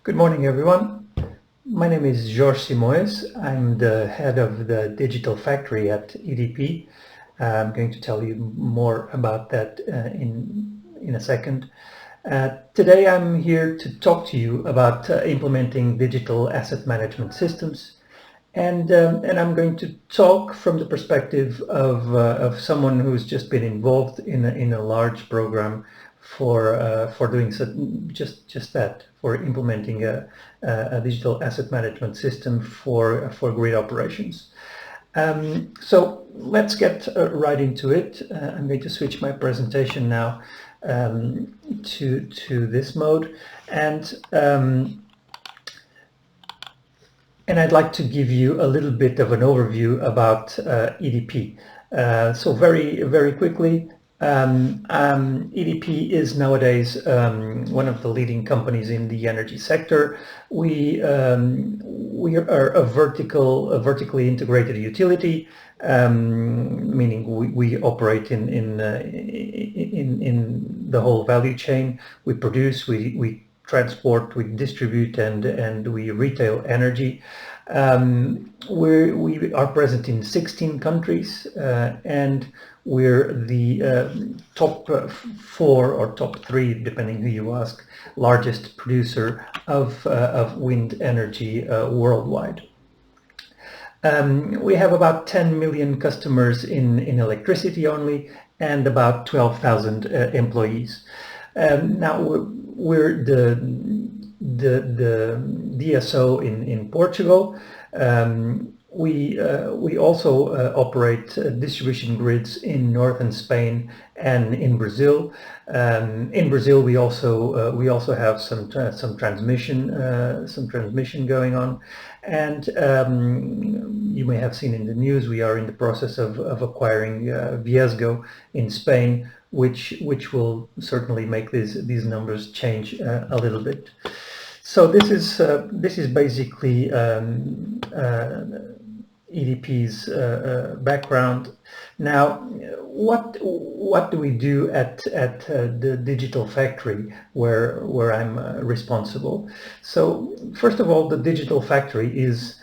Good morning, everyone. My name is Jorge Simoes. I'm the head of the Digital Factory at EDP. I'm going to tell you more about that in a second. Today I'm here to talk to you about implementing digital asset management systems, and I'm going to talk from the perspective of someone who's just been involved in a large program for doing just that, for implementing a digital asset management system for grid operations. So let's get right into it. I'm going to switch my presentation now to this mode, and I'd like to give you a little bit of an overview about EDP. So very quickly, EDP is nowadays one of the leading companies in the energy sector. We are a vertically integrated utility, meaning we operate in the whole value chain. We produce, we transport, we distribute, and we retail energy. We are present in 16 countries, and we're the top 4 or top 3, depending who you ask, largest producer of wind energy worldwide. We have about 10 million customers in electricity only, and about 12,000 employees. Now we're the DSO in Portugal. We also operate distribution grids in northern Spain and in Brazil. In Brazil, we also have some transmission going on, and you may have seen in the news we are in the process of acquiring Viesgo in Spain, which will certainly make these numbers change a little bit. So this is basically EDP's background. Now, what do we do at the Digital Factory where I'm responsible? So first of all, the Digital Factory is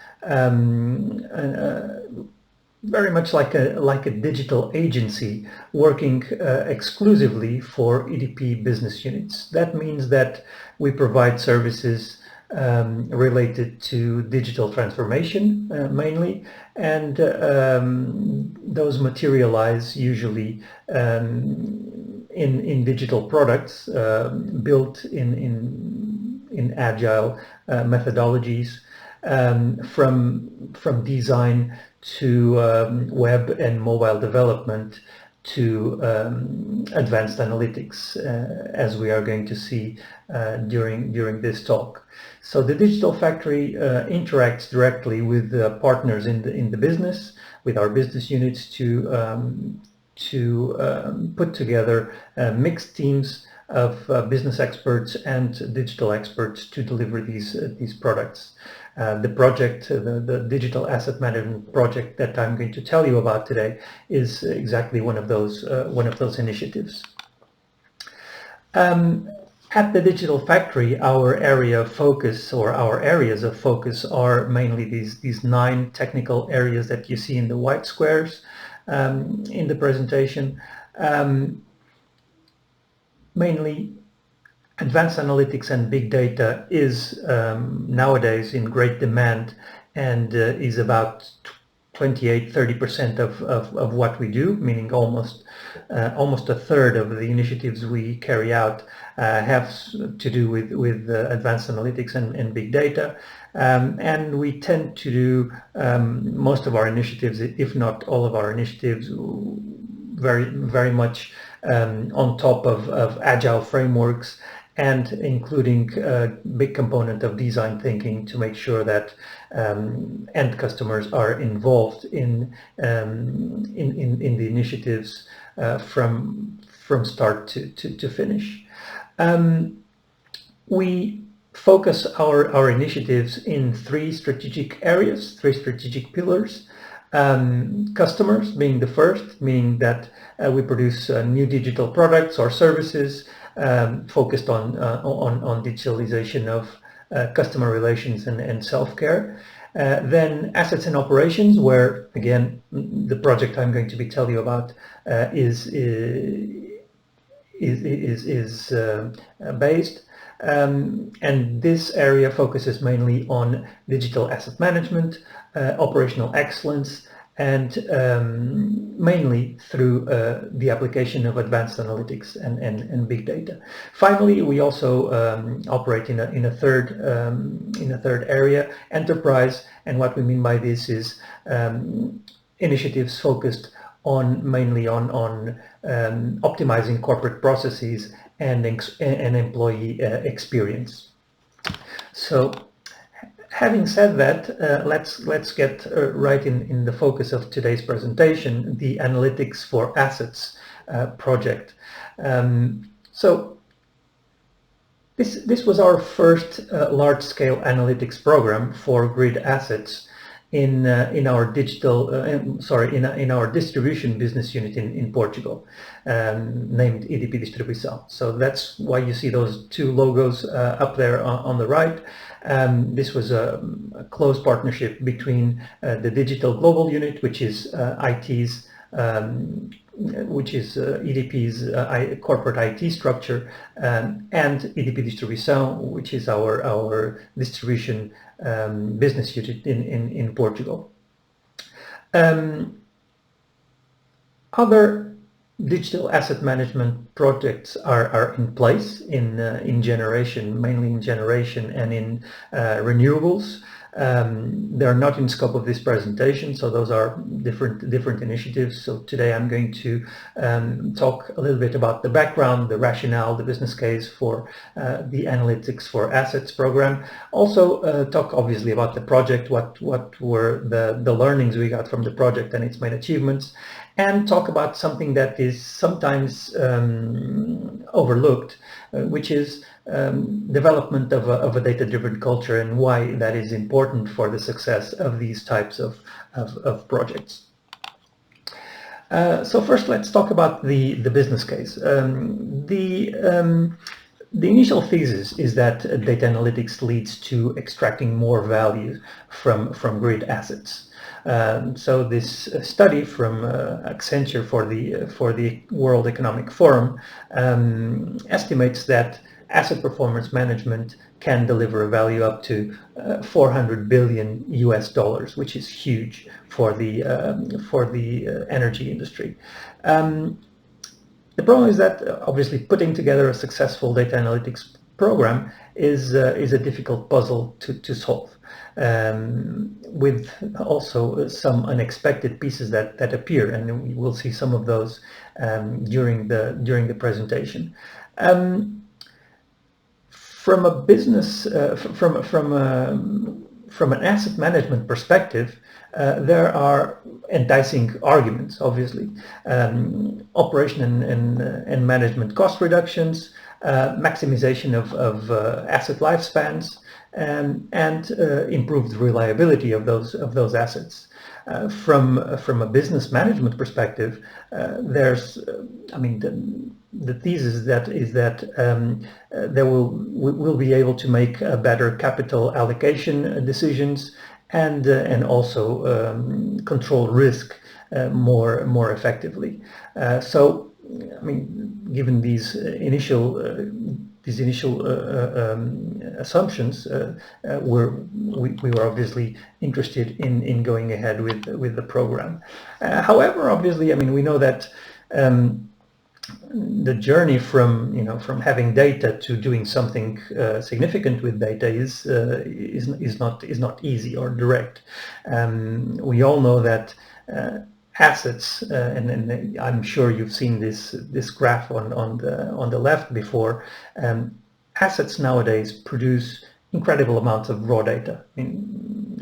very much like a digital agency working exclusively for EDP business units. That means that we provide services related to digital transformation mainly, and those materialize usually in digital products built in agile methodologies, from design to web and mobile development to advanced analytics, as we are going to see during this talk. So the Digital Factory interacts directly with partners in the business, with our business units, to put together mixed teams of business experts and digital experts to deliver these products. The project, the digital asset management project that I'm going to tell you about today, is exactly one of those initiatives. At the Digital Factory, our area of focus, or our areas of focus, are mainly these 9 technical areas that you see in the white squares in the presentation. Mainly, advanced analytics and big data is nowadays in great demand, and is about 28-30% of what we do, meaning almost a third of the initiatives we carry out have to do with advanced analytics and big data, and we tend to do most of our initiatives, if not all of our initiatives, very much on top of agile frameworks, and including a big component of design thinking to make sure that end customers are involved in the initiatives from start to finish. We focus our initiatives in 3 strategic areas, 3 strategic pillars. Customers being the first, meaning that we produce new digital products or services focused on digitalization customer relations and self-care. Then assets and operations, where again the project I'm going to be telling you about is based. And this area focuses mainly on digital asset management, operational excellence, and mainly through the application of advanced analytics and big data. Finally, we also operate in a third area, enterprise, and what we mean by this is initiatives focused mainly on optimizing corporate processes and employee experience. So, having said that, let's get right in the focus of today's presentation, the Analytics for Assets project. So this was our first large-scale analytics program for grid assets in our distribution business unit in Portugal, named EDP Distribuição. So that's why you see those two logos up there on the right. This was a close partnership between the Digital Global Unit, which is EDP's corporate IT structure, and EDP Distribuição, which is our distribution business unit in Portugal. Other digital asset management projects are in place in generation, mainly in generation and in renewables. They're not in scope of this presentation, so those are different initiatives. So today I'm going to talk a little bit about the background, the rationale, the business case for the Analytics for Assets program. Also talk obviously about the project, what were the learnings we got from the project and its main achievements, and talk about something that is sometimes overlooked, which is development of a data-driven culture and why that is important for the success of these types of projects. So first, let's talk about the business case. The initial thesis is that data analytics leads to extracting more value from grid assets. So this study from Accenture for the World Economic Forum estimates that asset performance management can deliver a value up to $400 billion, which is huge for the energy industry. The problem is that obviously putting together a successful data analytics program is a difficult puzzle to solve, with also some unexpected pieces that appear, and we will see some of those during the presentation. From a business, from an asset management perspective, there are enticing arguments, obviously. Operation and management cost reductions, maximization of asset lifespans, and improved reliability of those assets. From a business management perspective, there's, the thesis is that we'll be able to make better capital allocation decisions and also control risk more effectively. So, given these initial assumptions, we were obviously interested in going ahead with the program. However, obviously, we know that the journey from having data to doing something significant with data is not easy or direct. We all know that assets, and I'm sure you've seen this graph on the left before. Assets nowadays produce incredible amounts of raw data.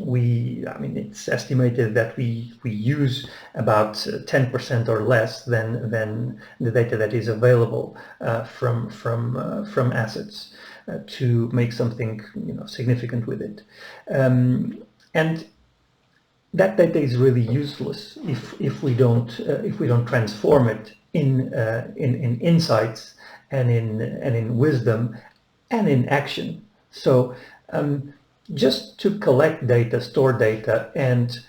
It's estimated that we use about 10% or less than the data that is available from assets to make something significant with it. And that data is really useless if we don't transform it in insights and in wisdom and in action. So Just to collect data, store data, and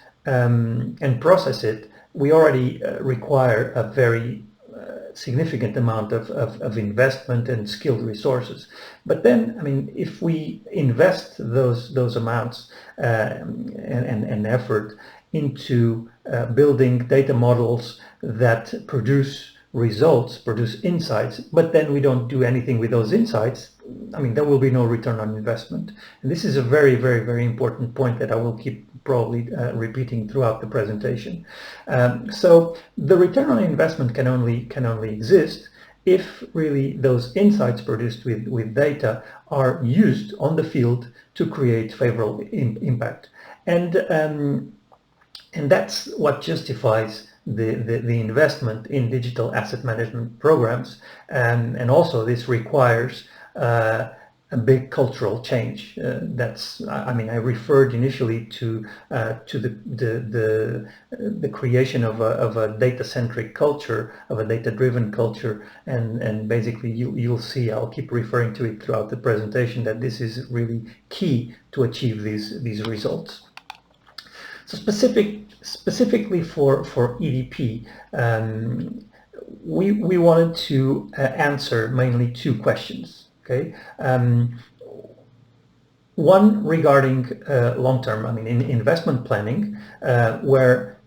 process it, we already require a very significant amount of investment and skilled resources. But then, I mean, if we invest those amounts and effort into building data models that produce results, produce insights, but then we don't do anything with those insights, I mean, there will be no return on investment. And this is a very, very, very important point that I will keep probably repeating throughout the presentation. So the return on investment can only exist if really those insights produced with data are used on the field to create favorable impact. And that's what justifies the investment in digital asset management programs. And also this requires a big cultural change. I mean, I referred initially to the creation of a data-centric culture, of a data-driven culture, and basically you'll see, I'll keep referring to it throughout the presentation, that this is really key to achieve these results. So specifically for EDP, we wanted to answer mainly two questions. Okay, one regarding long-term, I mean, in investment planning, where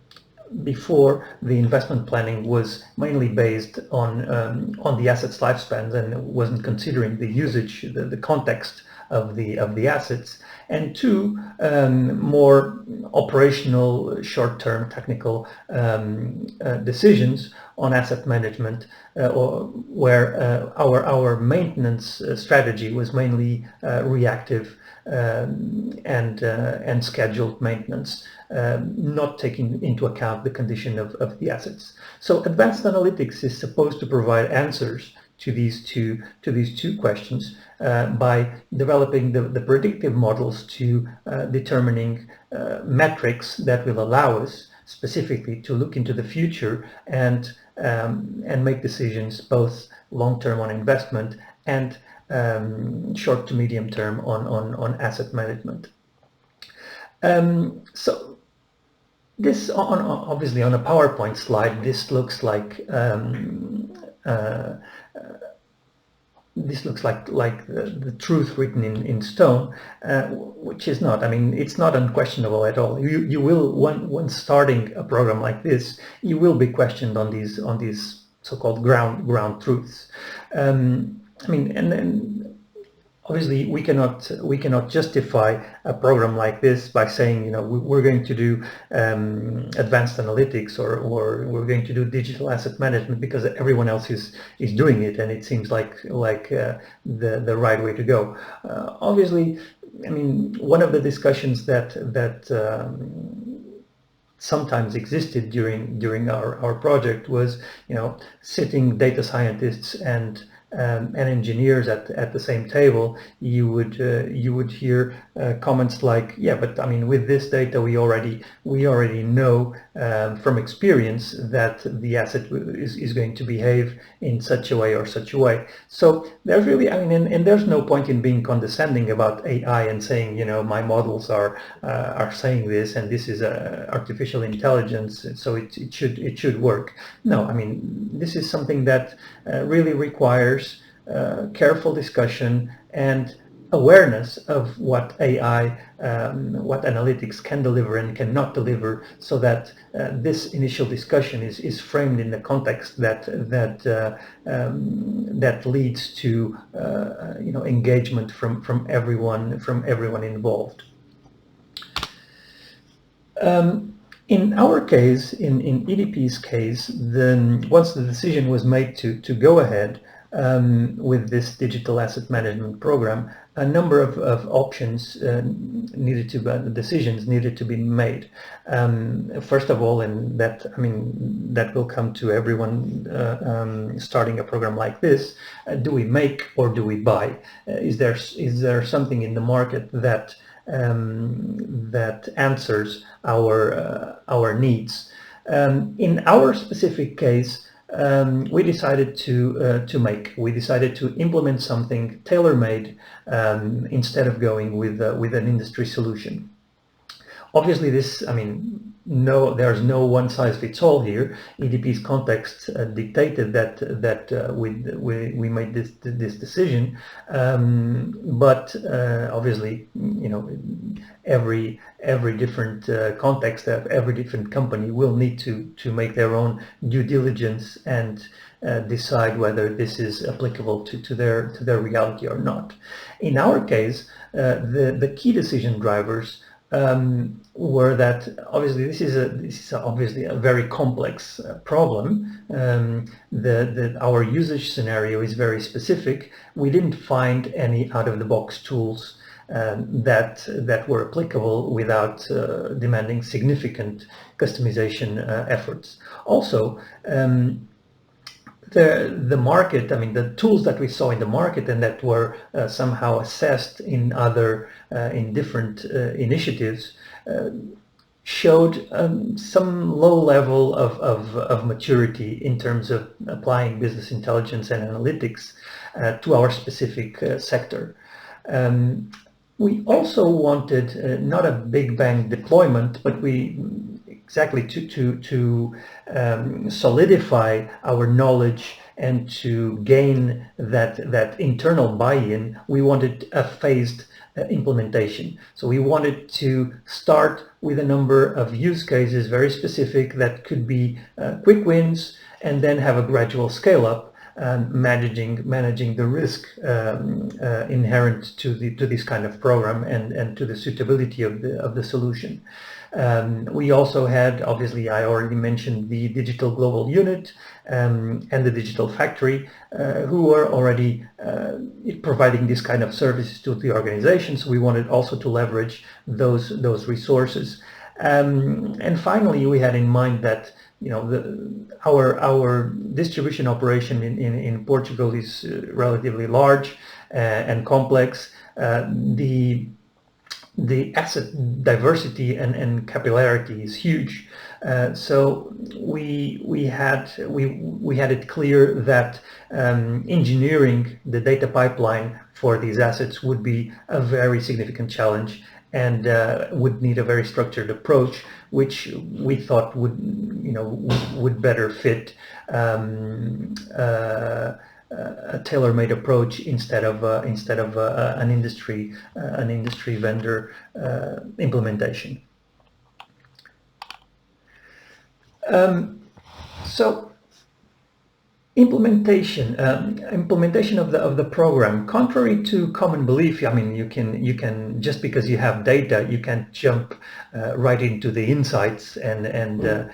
before the investment planning was mainly based on the assets' lifespans and wasn't considering the usage, the context of the assets, and two, more operational, short-term, technical decisions on asset management, where our maintenance strategy was mainly reactive and scheduled maintenance, not taking into account the condition of the assets. So advanced analytics is supposed to provide answers to these two questions by developing the predictive models to determining metrics that will allow us specifically to look into the future and make decisions both long-term on investment and short to medium term on asset management. So this obviously on a PowerPoint slide, this looks like the truth written in stone, which is not. I mean, it's not unquestionable at all. You will, when starting a program like this, you will be questioned on these so-called ground truths. I mean, and obviously we cannot justify a program like this by saying, you know, we're going to do advanced analytics or we're going to do digital asset management because everyone else is doing it and it seems like the right way to go. Obviously, I mean, one of the discussions that sometimes existed during our project was, you know, sitting data scientists and engineers at the same table, you would hear comments like, yeah, but I mean, with this data we already know from experience that the asset is going to behave in such a way or such a way. So there's really, I mean, and there's no point in being condescending about AI and saying, you know, my models are saying this and this is artificial intelligence, so it should work. No, I mean, this is something that really requires careful discussion and awareness of what AI, what analytics can deliver and cannot deliver, so that this initial discussion is framed in the context that leads to you know, engagement from everyone involved. In our case, in EDP's case, then once the decision was made to go ahead with this digital asset management program, a number of options decisions needed to be made. First of all, and that, I mean, that will come to everyone starting a program like this, do we make or do we buy? Is there something in the market that answers our needs? In our specific case, we decided we decided to implement something tailor-made instead of going with an industry solution. Obviously, this, I mean, there's no one size fits all here. EDP's context dictated that we made this decision, but obviously, you know, every different context, every different company will need to make their own due diligence and decide whether this is applicable to their reality or not. In our case, the key decision drivers were that obviously this is obviously a very complex problem. Our usage scenario is very specific. We didn't find any out-of-the-box tools that were applicable without demanding significant customization efforts. Also, the market, I mean, the tools that we saw in the market and that were somehow assessed in in different initiatives showed some low level of maturity in terms of applying business intelligence and analytics to our specific sector. We also wanted not a big bang deployment, but exactly to solidify our knowledge and to gain that internal buy-in. We wanted a phased implementation. So we wanted to start with a number of use cases, very specific, that could be quick wins, and then have a gradual scale up, managing the risk inherent to this kind of program and to the suitability of the solution. We also had, obviously, I already mentioned the Digital Global Unit and the Digital Factory, who were already providing this kind of services to the organization. So we wanted also to leverage those resources. And finally, we had in mind that, you know, our distribution operation in Portugal is relatively large and complex. The asset diversity and capillarity is huge. So we had it clear that engineering the data pipeline for these assets would be a very significant challenge and would need a very structured approach, which we thought would better fit a tailor-made approach instead of an industry vendor implementation. So implementation of the program, contrary to common belief, I mean, you can just because you have data, you can't jump right into the insights and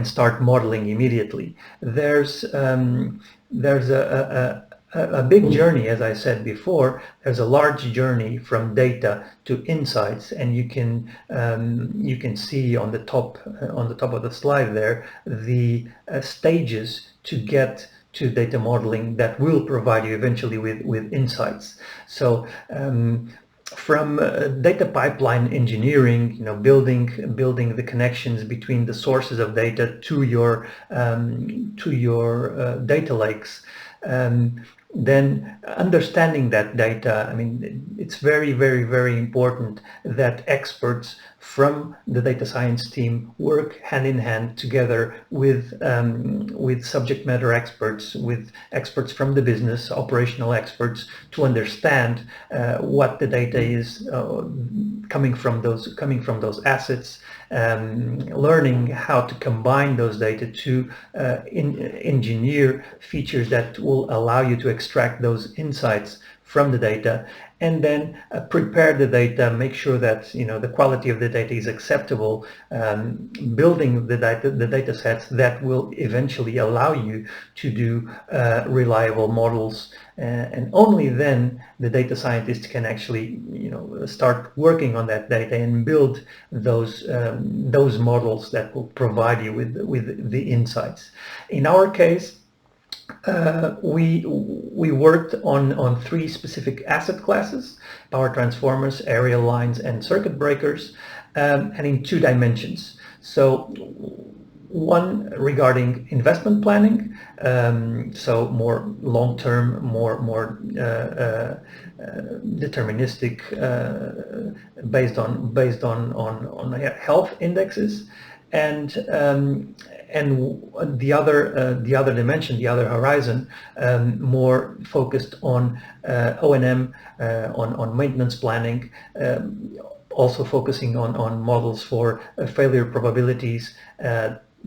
start modeling immediately. There's a big journey, as I said before. There's a large journey from data to insights, and you can see on the top of the slide there the stages to get to data modeling that will provide you eventually with insights. So from data pipeline engineering, you know, building the connections between the sources of data to your data lakes, then understanding that data. I mean, it's very, very, very important that experts from the data science team work hand in hand together with subject matter experts, with experts from the business, operational experts, to understand what the data is coming from those assets, learning how to combine those data to engineer features that will allow you to extract those insights from the data, and then prepare the data, make sure that, you know, the quality of the data is acceptable, building the data sets that will eventually allow you to do reliable models, and only then the data scientist can actually, you know, start working on that data and build those models that will provide you with the insights. In our case, we worked on three specific asset classes: power transformers, aerial lines, and circuit breakers, and in two dimensions. So One regarding investment planning, so more long-term, more deterministic, based on health indexes, and the other dimension, the other horizon, more focused on O&M, on maintenance planning, also focusing on models for failure probabilities,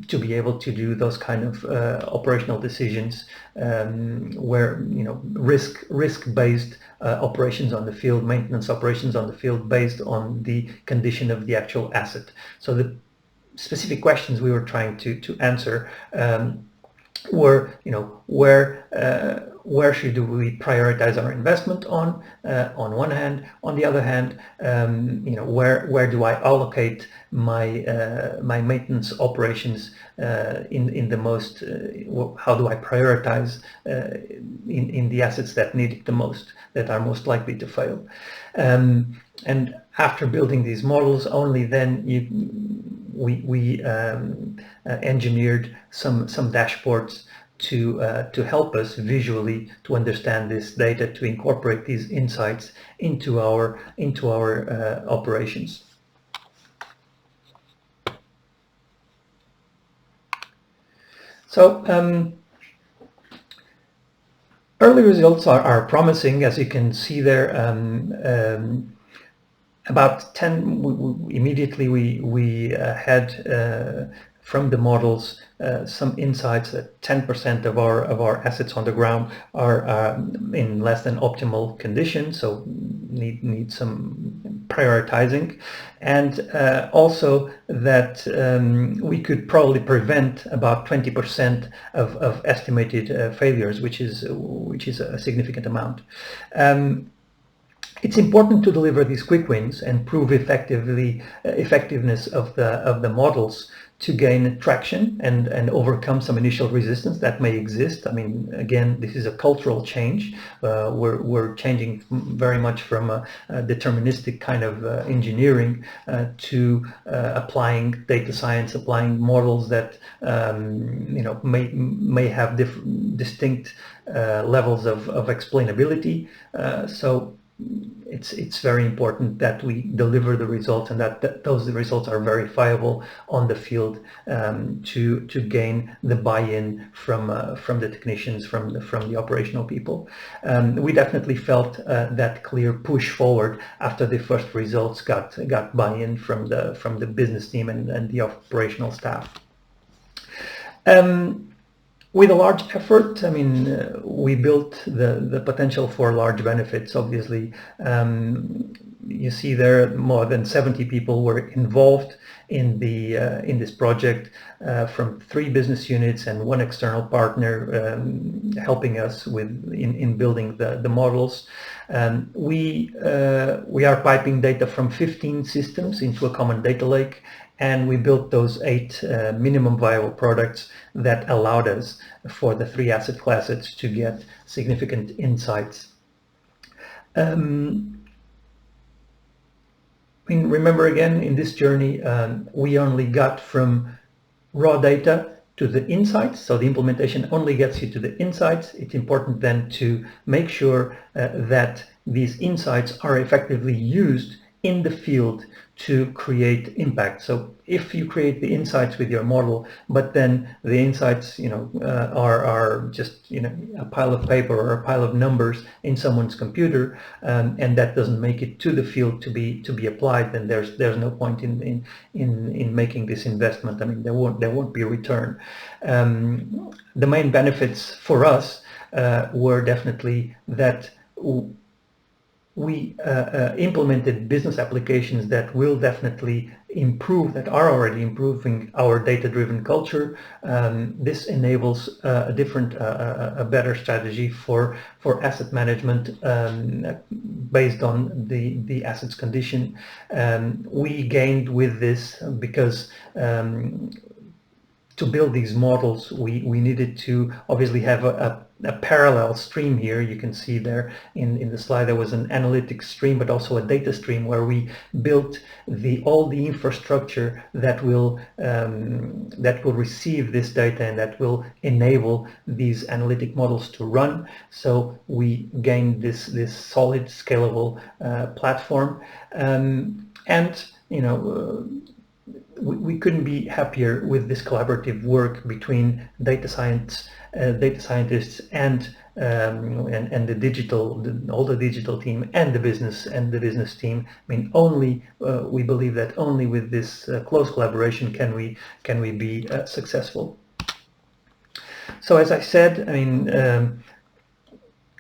to be able to do those kind of operational decisions, where risk-based operations on the field, maintenance operations on the field, based on the condition of the actual asset. So the specific questions we were trying to answer were, where should we prioritize our investment on one hand. On the other hand, where do I allocate my maintenance operations in the most, how do I prioritize in the assets that need it the most, that are most likely to fail. And after building these models, only then we engineered some dashboards to help us visually to understand this data, to incorporate these insights into our operations. So early results are promising, as you can see there. About 10, immediately we had from the models some insights that 10% of our assets on the ground are in less than optimal condition, so need some prioritizing, and also that we could probably prevent about 20% of estimated failures, which is a significant amount. It's important to deliver these quick wins and prove effectiveness of the models to gain traction and overcome some initial resistance that may exist. I mean, again, this is a cultural change. We're changing very much from a deterministic kind of engineering to applying data science, applying models that may have distinct levels of explainability. So it's very important that we deliver the results, and that those results are verifiable on the field, to gain the buy-in from the technicians, from the operational people. We definitely felt that clear push forward after the first results got buy-in from the business team and the operational staff. With a large effort, I mean, we built the potential for large benefits, obviously. You see there more than 70 people were involved in this project, from 3 business units and 1 external partner, helping us in building the models. We are piping data from 15 systems into a common data lake, and we built those 8 minimum viable products that allowed us, for the 3 asset classes, to get significant insights. I mean, remember again, in this journey, we only got from raw data to the insights, so the implementation only gets you to the insights. It's important then to make sure that these insights are effectively used in the field to create impact. So if you create the insights with your model, but then the insights, are just, a pile of paper or a pile of numbers in someone's computer, and that doesn't make it to the field to be applied, then there's no point in making this investment. I mean, there won't be a return. The main benefits for us were definitely that we implemented business applications that will definitely improve, that are already improving our data-driven culture. This enables a better strategy for asset management, based on the asset's condition. We gained with this because to build these models, we needed to obviously have a parallel stream here. You can see there in the slide there was an analytics stream, but also a data stream where we built all the infrastructure that will receive this data and that will enable these analytic models to run. So we gained this solid, scalable platform, and we couldn't be happier with this collaborative work between data scientists and the digital team and the business team. I mean, we believe that only with this close collaboration can we be successful. So as I said, I mean,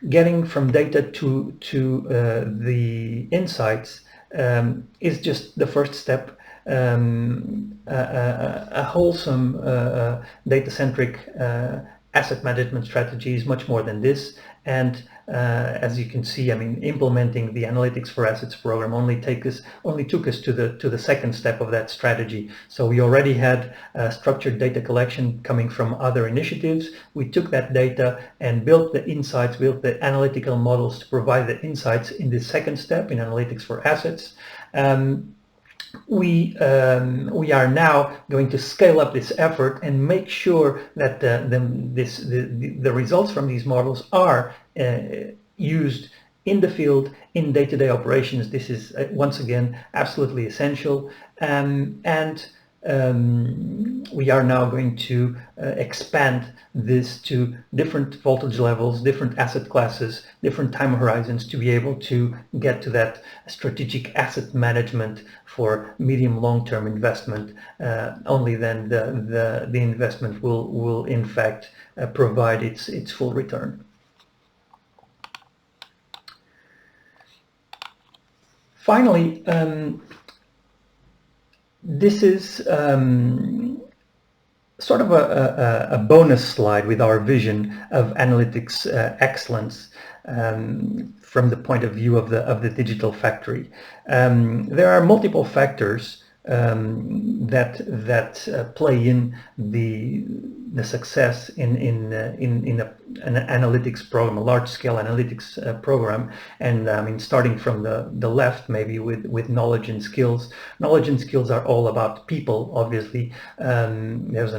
getting from data to the insights is just the first step. A wholesome data-centric asset management strategy is much more than this, and as you can see, I mean, implementing the Analytics for Assets program only took us to the second step of that strategy. So we already had structured data collection coming from other initiatives. We took that data and built the insights, built the analytical models to provide the insights in the second step in Analytics for Assets. We are now going to scale up this effort and make sure that the results from these models are used in the field, in day-to-day operations. This is once again absolutely essential, and we are now going to expand this to different voltage levels, different asset classes, different time horizons, to be able to get to that strategic asset management for medium long-term investment. Only then the investment will in fact provide its full return. Finally, this is sort of a bonus slide with our vision of analytics excellence from the point of view of the digital factory. There are multiple factors that play in the success in an analytics program, a large-scale analytics program, and I mean, starting from the left, maybe with knowledge and skills. Knowledge and skills are all about people, obviously. There's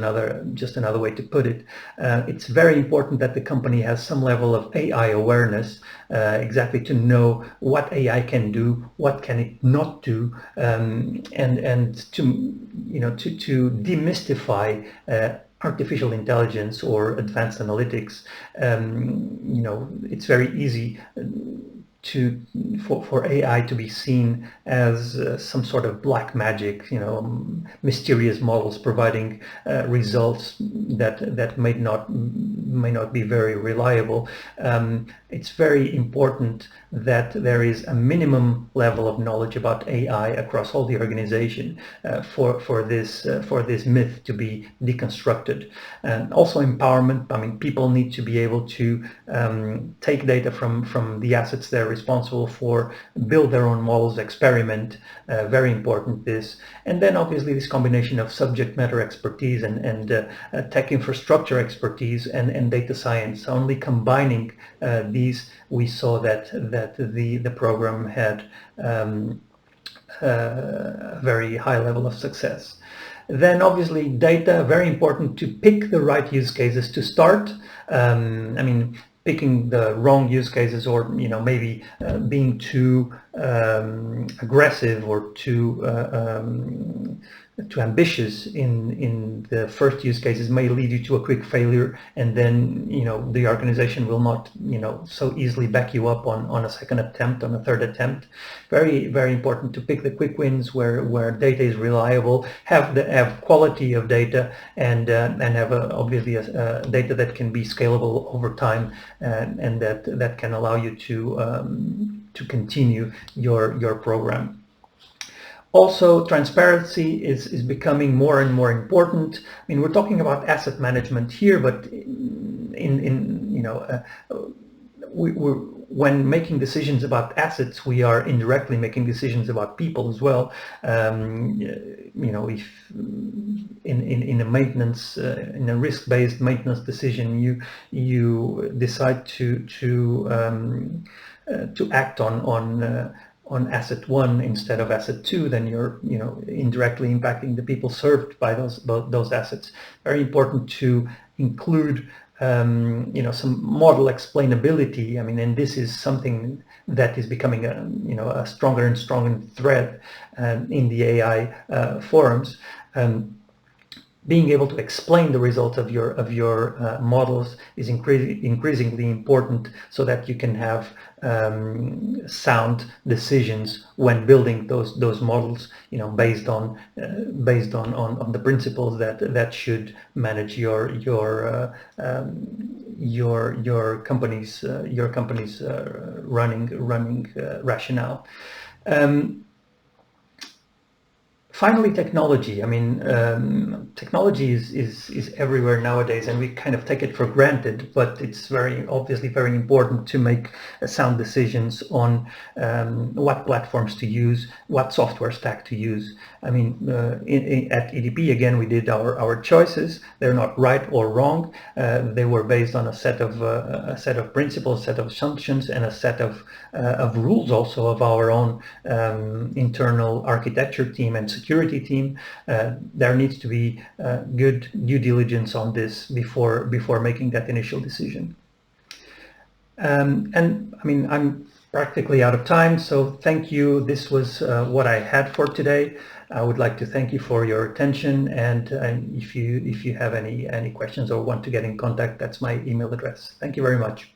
just another way to put it. It's very important that the company has some level of AI awareness, exactly to know what AI can do, what can it not do, and to demystify artificial intelligence or advanced analytics. It's very easy for AI to be seen as some sort of black magic, mysterious models providing results that may not be very reliable. It's very important that there is a minimum level of knowledge about AI across all the organization for this myth to be deconstructed. And also empowerment. I mean, people need to be able to take data from the assets they're responsible for, build their own models, experiment. Very important, this. And then obviously this combination of subject matter expertise and tech infrastructure expertise and data science. Only combining these, we saw that the program had a very high level of success. Then obviously data, very important to pick the right use cases to start. I mean, picking the wrong use cases, or maybe being too aggressive or too ambitious in the first use cases may lead you to a quick failure, and then the organization will not so easily back you up on a second attempt, on a third attempt. Very, very important to pick the quick wins where data is reliable, have quality of data, and have obviously data that can be scalable over time, and that can allow you to continue your program. Also, transparency is becoming more and more important. I mean, we're talking about asset management here, but when making decisions about assets, we are indirectly making decisions about people as well. If in a maintenance, in a risk-based maintenance decision, you decide to act on asset 1 instead of asset 2, then you're indirectly impacting the people served by those assets. Very important to include some model explainability. I mean, and this is something that is becoming a stronger and stronger thread in the AI forums. Being able to explain the results of your models is increasingly important, so that you can have sound decisions when building those models, based on the principles that should manage your company's running rationale. Finally, technology. I mean, technology is everywhere nowadays, and we kind of take it for granted. But it's obviously very important to make sound decisions on what platforms to use, what software stack to use. I mean, at EDP, again, we did our choices. They're not right or wrong. They were based on a set of principles, a set of assumptions, and a set of rules also of our own internal architecture team and security team. There needs to be good due diligence on this before making that initial decision. And I mean, I'm practically out of time, so thank you. This was what I had for today. I would like to thank you for your attention, and if you have any questions or want to get in contact, that's my email address. Thank you very much.